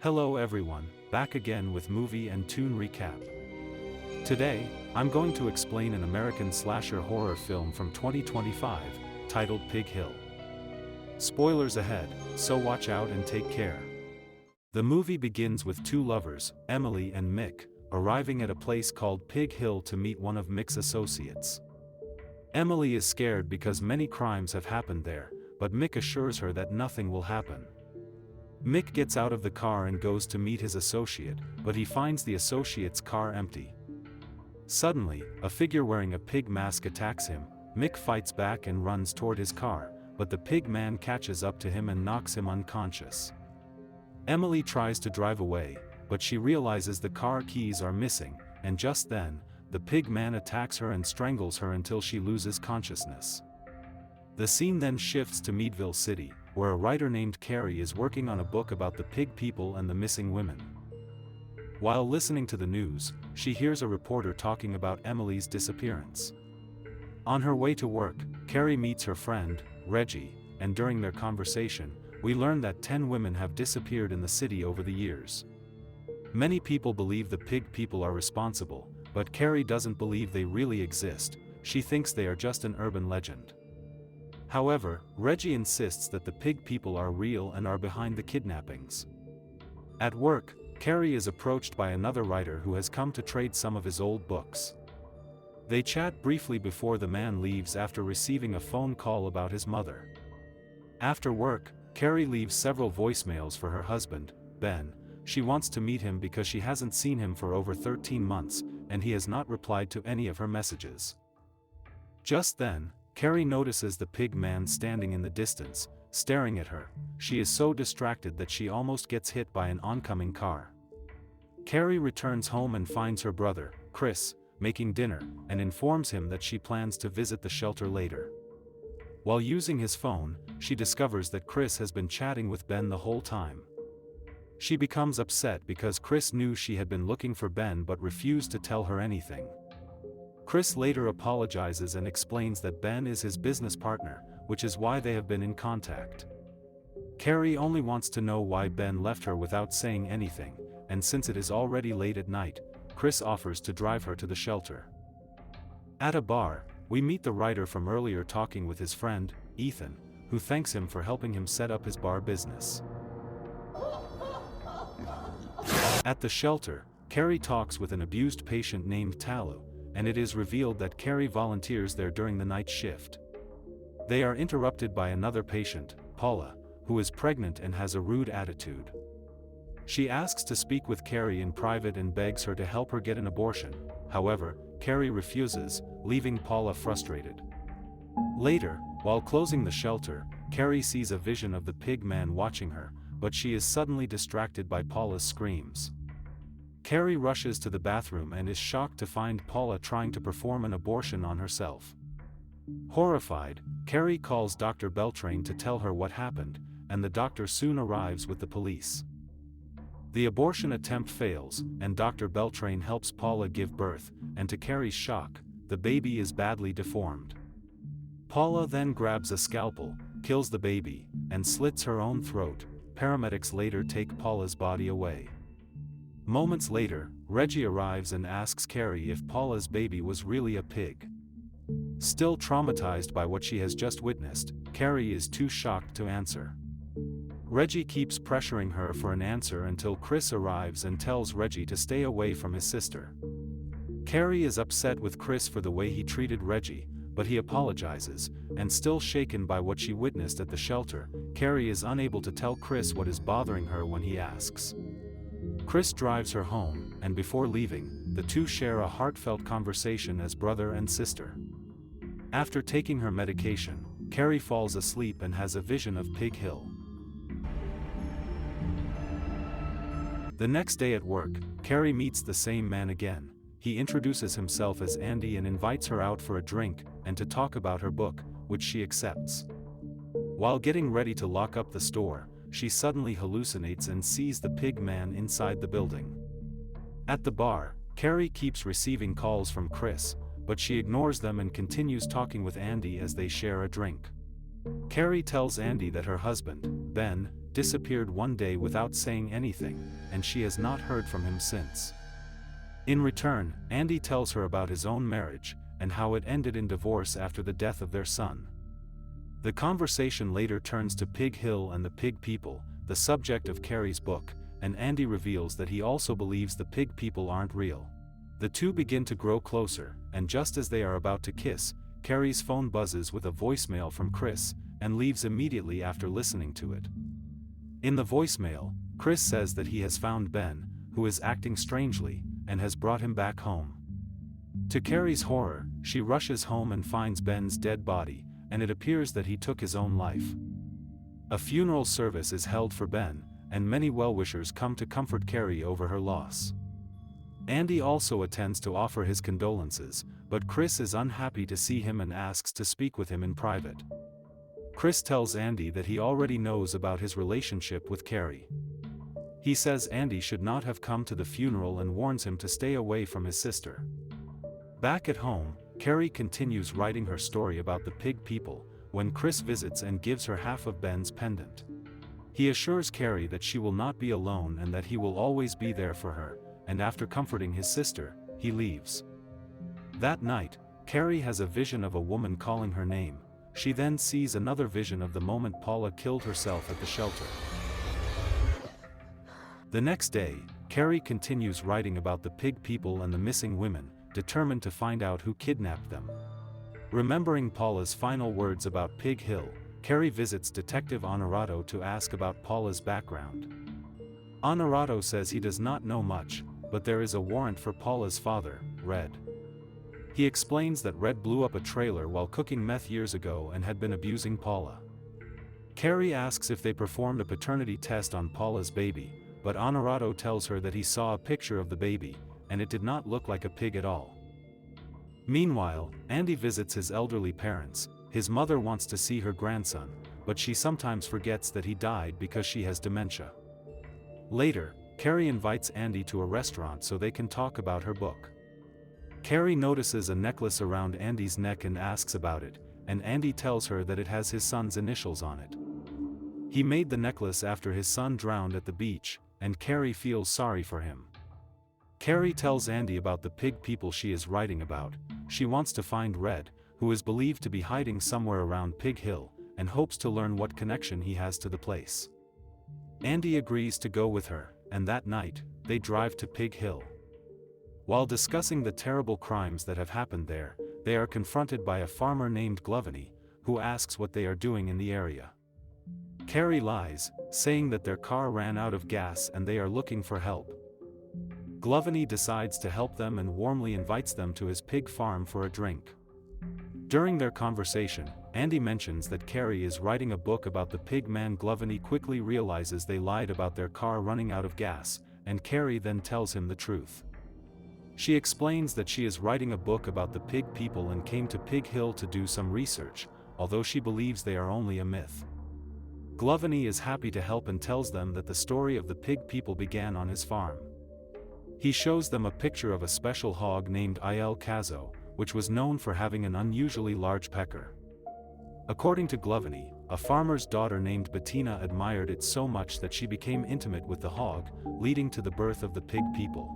Hello everyone, back again with movie and tune recap. Today, I'm going to explain an American slasher horror film from 2025, titled Pig Hill. Spoilers ahead, so watch out and take care. The movie begins with two lovers, Emily and Mick, arriving at a place called Pig Hill to meet one of Mick's associates. Emily is scared because many crimes have happened there, but Mick assures her that nothing will happen. Mick gets out of the car and goes to meet his associate, but he finds the associate's car empty. Suddenly, a figure wearing a pig mask attacks him. Mick fights back and runs toward his car, but the pig man catches up to him and knocks him unconscious. Emily tries to drive away, but she realizes the car keys are missing, and just then, the pig man attacks her and strangles her until she loses consciousness. The scene then shifts to Meadville City, where a writer named Carrie is working on a book about the pig people and the missing women. While listening to the news, she hears a reporter talking about Emily's disappearance. On her way to work, Carrie meets her friend, Reggie, and during their conversation, we learn that 10 women have disappeared in the city over the years. Many people believe the pig people are responsible, but Carrie doesn't believe they really exist. She thinks they are just an urban legend. However, Reggie insists that the pig people are real and are behind the kidnappings. At work, Carrie is approached by another writer who has come to trade some of his old books. They chat briefly before the man leaves after receiving a phone call about his mother. After work, Carrie leaves several voicemails for her husband, Ben. She wants to meet him because she hasn't seen him for over 13 months, and he has not replied to any of her messages. Just then, Carrie notices the pig man standing in the distance, staring at her. She is so distracted that she almost gets hit by an oncoming car. Carrie returns home and finds her brother, Chris, making dinner, and informs him that she plans to visit the shelter later. While using his phone, she discovers that Chris has been chatting with Ben the whole time. She becomes upset because Chris knew she had been looking for Ben but refused to tell her anything. Chris later apologizes and explains that Ben is his business partner, which is why they have been in contact. Carrie only wants to know why Ben left her without saying anything, and since it is already late at night, Chris offers to drive her to the shelter. At a bar, we meet the writer from earlier talking with his friend, Ethan, who thanks him for helping him set up his bar business. At the shelter, Carrie talks with an abused patient named Talu, and it is revealed that Carrie volunteers there during the night shift. They are interrupted by another patient, Paula, who is pregnant and has a rude attitude. She asks to speak with Carrie in private and begs her to help her get an abortion. However, Carrie refuses, leaving Paula frustrated. Later, while closing the shelter, Carrie sees a vision of the pig man watching her, but she is suddenly distracted by Paula's screams. Carrie rushes to the bathroom and is shocked to find Paula trying to perform an abortion on herself. Horrified, Carrie calls Dr. Beltrain to tell her what happened, and the doctor soon arrives with the police. The abortion attempt fails, and Dr. Beltrain helps Paula give birth, and to Carrie's shock, the baby is badly deformed. Paula then grabs a scalpel, kills the baby, and slits her own throat. Paramedics later take Paula's body away. Moments later, Reggie arrives and asks Carrie if Paula's baby was really a pig. Still traumatized by what she has just witnessed, Carrie is too shocked to answer. Reggie keeps pressuring her for an answer until Chris arrives and tells Reggie to stay away from his sister. Carrie is upset with Chris for the way he treated Reggie, but he apologizes, and still shaken by what she witnessed at the shelter, Carrie is unable to tell Chris what is bothering her when he asks. Chris drives her home, and before leaving, the two share a heartfelt conversation as brother and sister. After taking her medication, Carrie falls asleep and has a vision of Pig Hill. The next day at work, Carrie meets the same man again. He introduces himself as Andy and invites her out for a drink and to talk about her book, which she accepts. While getting ready to lock up the store, she suddenly hallucinates and sees the pig man inside the building. At the bar, Carrie keeps receiving calls from Chris, but she ignores them and continues talking with Andy as they share a drink. Carrie tells Andy that her husband, Ben, disappeared one day without saying anything, and she has not heard from him since. In return, Andy tells her about his own marriage, and how it ended in divorce after the death of their son. The conversation later turns to Pig Hill and the Pig People, the subject of Carrie's book, and Andy reveals that he also believes the Pig People aren't real. The two begin to grow closer, and just as they are about to kiss, Carrie's phone buzzes with a voicemail from Chris, and leaves immediately after listening to it. In the voicemail, Chris says that he has found Ben, who is acting strangely, and has brought him back home. To Carrie's horror, she rushes home and finds Ben's dead body, and it appears that he took his own life. A funeral service is held for Ben, and many well-wishers come to comfort Carrie over her loss. Andy also attends to offer his condolences, but Chris is unhappy to see him and asks to speak with him in private. Chris tells Andy that he already knows about his relationship with Carrie. He says Andy should not have come to the funeral and warns him to stay away from his sister. Back at home, Carrie continues writing her story about the Pig People, when Chris visits and gives her half of Ben's pendant. He assures Carrie that she will not be alone and that he will always be there for her, and after comforting his sister, he leaves. That night, Carrie has a vision of a woman calling her name. She then sees another vision of the moment Paula killed herself at the shelter. The next day, Carrie continues writing about the Pig People and the missing women, determined to find out who kidnapped them. Remembering Paula's final words about Pig Hill, Carrie visits Detective Honorado to ask about Paula's background. Honorado says he does not know much, but there is a warrant for Paula's father, Red. He explains that Red blew up a trailer while cooking meth years ago and had been abusing Paula. Carrie asks if they performed a paternity test on Paula's baby, but Honorado tells her that he saw a picture of the baby, and it did not look like a pig at all. Meanwhile, Andy visits his elderly parents. His mother wants to see her grandson, but she sometimes forgets that he died because she has dementia. Later, Carrie invites Andy to a restaurant so they can talk about her book. Carrie notices a necklace around Andy's neck and asks about it, and Andy tells her that it has his son's initials on it. He made the necklace after his son drowned at the beach, and Carrie feels sorry for him. Carrie tells Andy about the Pig People she is writing about. She wants to find Red, who is believed to be hiding somewhere around Pig Hill, and hopes to learn what connection he has to the place. Andy agrees to go with her, and that night, they drive to Pig Hill. While discussing the terrible crimes that have happened there, they are confronted by a farmer named Gloveny, who asks what they are doing in the area. Carrie lies, saying that their car ran out of gas and they are looking for help. Gloveny decides to help them and warmly invites them to his pig farm for a drink. During their conversation, Andy mentions that Carrie is writing a book about the pig man. Gloveny quickly realizes they lied about their car running out of gas, and Carrie then tells him the truth. She explains that she is writing a book about the Pig People and came to Pig Hill to do some research, although she believes they are only a myth. Gloveny is happy to help and tells them that the story of the Pig People began on his farm. He shows them a picture of a special hog named Il Cazo, which was known for having an unusually large pecker. According to Gloveny, a farmer's daughter named Bettina admired it so much that she became intimate with the hog, leading to the birth of the Pig People.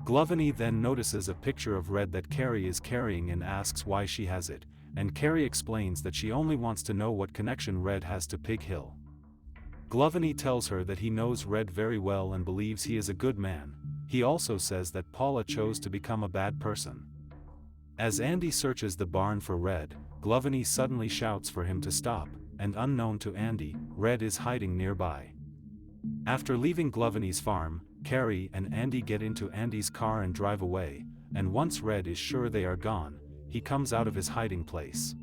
Gloveny then notices a picture of Red that Carrie is carrying and asks why she has it, and Carrie explains that she only wants to know what connection Red has to Pig Hill. Gloveny tells her that he knows Red very well and believes he is a good man. He also says that Paula chose to become a bad person. As Andy searches the barn for Red, Gloveny suddenly shouts for him to stop, and unknown to Andy, Red is hiding nearby. After leaving Gloveny's farm, Carrie and Andy get into Andy's car and drive away, and once Red is sure they are gone, he comes out of his hiding place.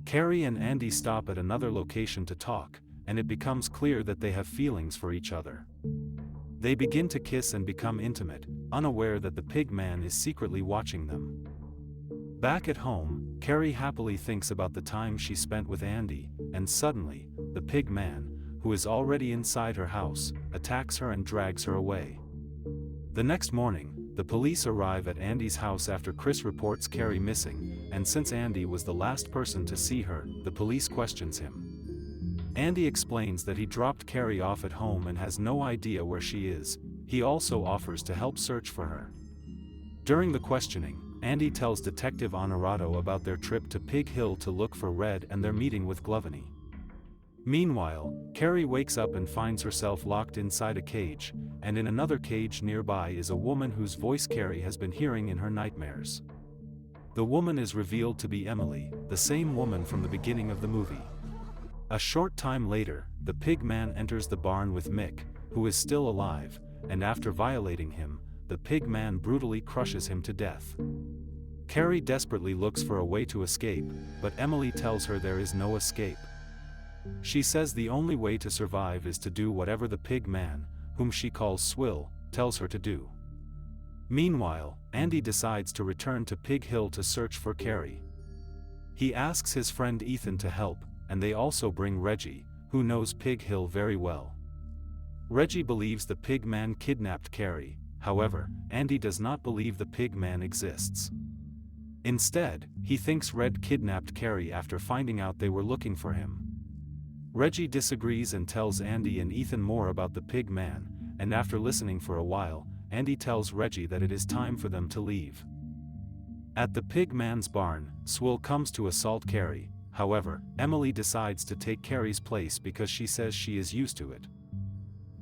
Carrie and Andy stop at another location to talk, and it becomes clear that they have feelings for each other. They begin to kiss and become intimate, unaware that the pig man is secretly watching them. Back at home, Carrie happily thinks about the time she spent with Andy, and suddenly, the pig man, who is already inside her house, attacks her and drags her away. The next morning, the police arrive at Andy's house after Chris reports Carrie missing, and since Andy was the last person to see her, the police questions him. Andy explains that he dropped Carrie off at home and has no idea where she is. He also offers to help search for her. During the questioning, Andy tells Detective Honorado about their trip to Pig Hill to look for Red and their meeting with Gloveny. Meanwhile, Carrie wakes up and finds herself locked inside a cage, and in another cage nearby is a woman whose voice Carrie has been hearing in her nightmares. The woman is revealed to be Emily, the same woman from the beginning of the movie. A short time later, the pig man enters the barn with Mick, who is still alive, and after violating him, the pig man brutally crushes him to death. Carrie desperately looks for a way to escape, but Emily tells her there is no escape. She says the only way to survive is to do whatever the pig man, whom she calls Swill, tells her to do. Meanwhile, Andy decides to return to Pig Hill to search for Carrie. He asks his friend Ethan to help, and they also bring Reggie, who knows Pig Hill very well. Reggie believes the pig man kidnapped Carrie, however, Andy does not believe the pig man exists. Instead, he thinks Red kidnapped Carrie after finding out they were looking for him. Reggie disagrees and tells Andy and Ethan more about the pig man, and after listening for a while, Andy tells Reggie that it is time for them to leave. At the pig man's barn, Swill comes to assault Carrie, however, Emily decides to take Carrie's place because she says she is used to it.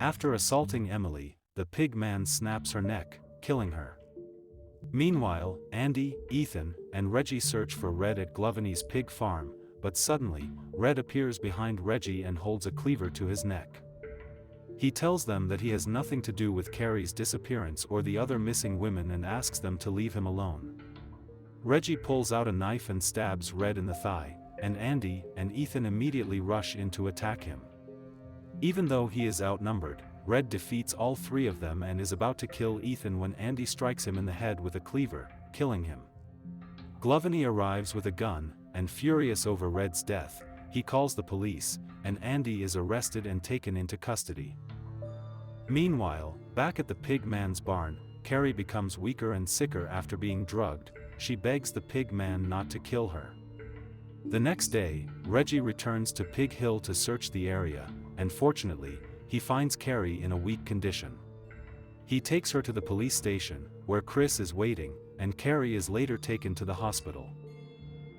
After assaulting Emily, the pig man snaps her neck, killing her. Meanwhile, Andy, Ethan, and Reggie search for Red at Gloveny's pig farm, but suddenly, Red appears behind Reggie and holds a cleaver to his neck. He tells them that he has nothing to do with Carrie's disappearance or the other missing women and asks them to leave him alone. Reggie pulls out a knife and stabs Red in the thigh, and Andy and Ethan immediately rush in to attack him. Even though he is outnumbered, Red defeats all three of them and is about to kill Ethan when Andy strikes him in the head with a cleaver, killing him. Gloveny arrives with a gun, and furious over Red's death, he calls the police, and Andy is arrested and taken into custody. Meanwhile, back at the pig man's barn, Carrie becomes weaker and sicker after being drugged. She begs the pig man not to kill her. The next day, Reggie returns to Pig Hill to search the area, and fortunately, he finds Carrie in a weak condition. He takes her to the police station, where Chris is waiting, and Carrie is later taken to the hospital.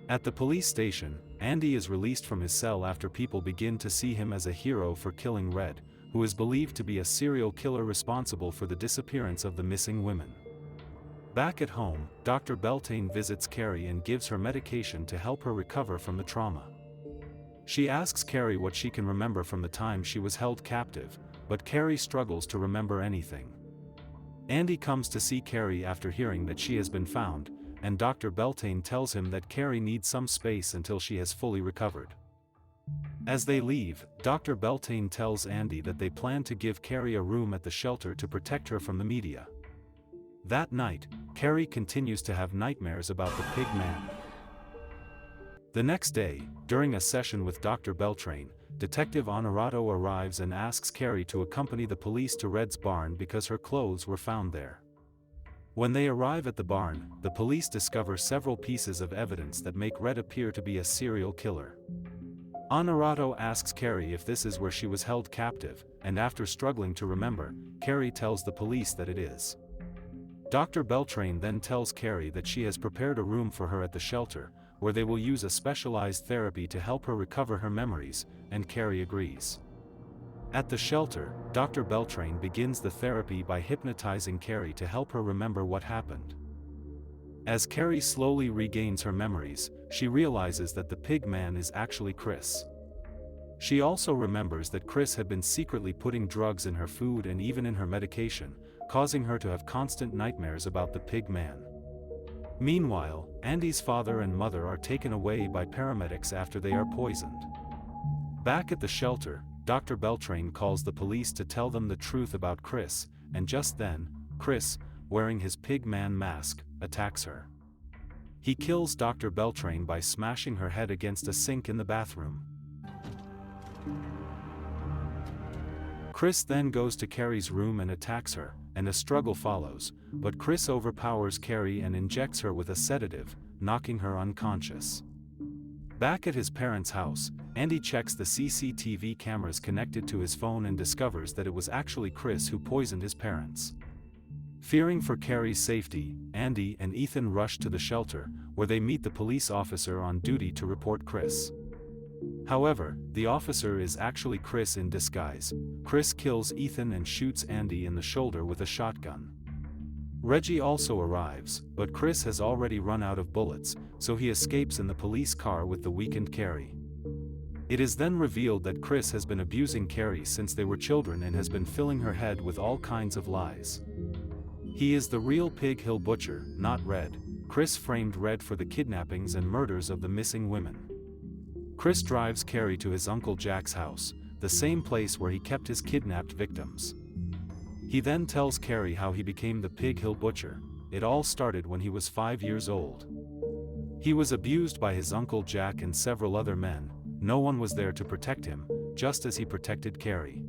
At the police station, Andy is released from his cell after people begin to see him as a hero for killing Red, who is believed to be a serial killer responsible for the disappearance of the missing women. Back at home, Dr. Beltane visits Carrie and gives her medication to help her recover from the trauma. She asks Carrie what she can remember from the time she was held captive, but Carrie struggles to remember anything. Andy comes to see Carrie after hearing that she has been found, and Dr. Beltane tells him that Carrie needs some space until she has fully recovered. As they leave, Dr. Beltane tells Andy that they plan to give Carrie a room at the shelter to protect her from the media. That night, Carrie continues to have nightmares about the pig man. The next day, during a session with Dr. Beltane, Detective Honorado arrives and asks Carrie to accompany the police to Red's barn because her clothes were found there. When they arrive at the barn, the police discover several pieces of evidence that make Red appear to be a serial killer. Honorado asks Carrie if this is where she was held captive, and after struggling to remember, Carrie tells the police that it is. Dr. Beltane then tells Carrie that she has prepared a room for her at the shelter, where they will use a specialized therapy to help her recover her memories, and Carrie agrees. At the shelter, Dr. Beltane begins the therapy by hypnotizing Carrie to help her remember what happened. As Carrie slowly regains her memories, she realizes that the pig man is actually Chris. She also remembers that Chris had been secretly putting drugs in her food and even in her medication, causing her to have constant nightmares about the pig man. Meanwhile, Andy's father and mother are taken away by paramedics after they are poisoned. Back at the shelter, Dr. Beltane calls the police to tell them the truth about Chris, and just then, Chris, wearing his pig man mask, attacks her. He kills Dr. Beltane by smashing her head against a sink in the bathroom. Chris then goes to Carrie's room and attacks her, and a struggle follows, but Chris overpowers Carrie and injects her with a sedative, knocking her unconscious. Back at his parents' house, Andy checks the CCTV cameras connected to his phone and discovers that it was actually Chris who poisoned his parents. Fearing for Carrie's safety, Andy and Ethan rush to the shelter, where they meet the police officer on duty to report Chris. However, the officer is actually Chris in disguise. Chris kills Ethan and shoots Andy in the shoulder with a shotgun. Reggie also arrives, but Chris has already run out of bullets, so he escapes in the police car with the weakened Carrie. It is then revealed that Chris has been abusing Carrie since they were children and has been filling her head with all kinds of lies. He is the real Pig Hill Butcher, not Red. Chris framed Red for the kidnappings and murders of the missing women. Chris drives Carrie to his Uncle Jack's house, the same place where he kept his kidnapped victims. He then tells Carrie how he became the Pig Hill Butcher. It all started when he was 5 years old. He was abused by his Uncle Jack and several other men. No one was there to protect him, just as he protected Carrie.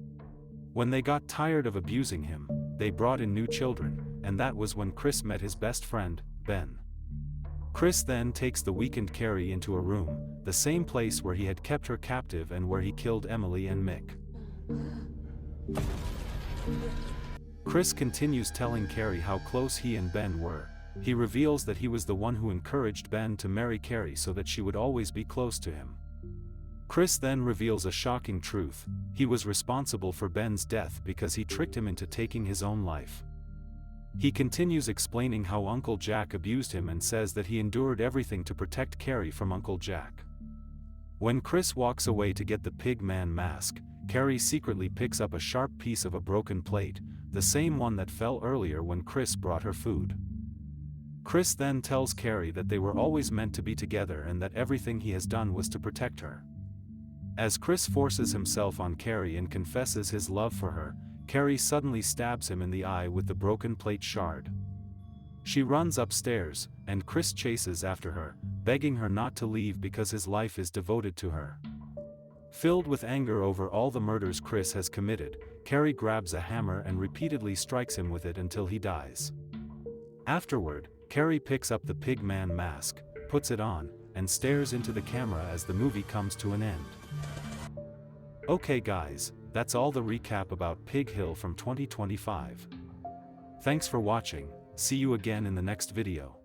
When they got tired of abusing him, they brought in new children, and that was when Chris met his best friend, Ben. Chris then takes the weakened Carrie into a room, the same place where he had kept her captive and where he killed Emily and Mick. Chris continues telling Carrie how close he and Ben were. He reveals that he was the one who encouraged Ben to marry Carrie so that she would always be close to him. Chris then reveals a shocking truth: he was responsible for Ben's death because he tricked him into taking his own life. He continues explaining how Uncle Jack abused him and says that he endured everything to protect Carrie from Uncle Jack. When Chris walks away to get the pig man mask, Carrie secretly picks up a sharp piece of a broken plate, the same one that fell earlier when Chris brought her food. Chris then tells Carrie that they were always meant to be together and that everything he has done was to protect her. As Chris forces himself on Carrie and confesses his love for her, Carrie suddenly stabs him in the eye with the broken plate shard. She runs upstairs, and Chris chases after her, begging her not to leave because his life is devoted to her. Filled with anger over all the murders Chris has committed, Carrie grabs a hammer and repeatedly strikes him with it until he dies. Afterward, Carrie picks up the pig man mask, puts it on, and stares into the camera as the movie comes to an end. Okay guys, that's all the recap about Pig Hill from 2025. Thanks for watching. See you again in the next video.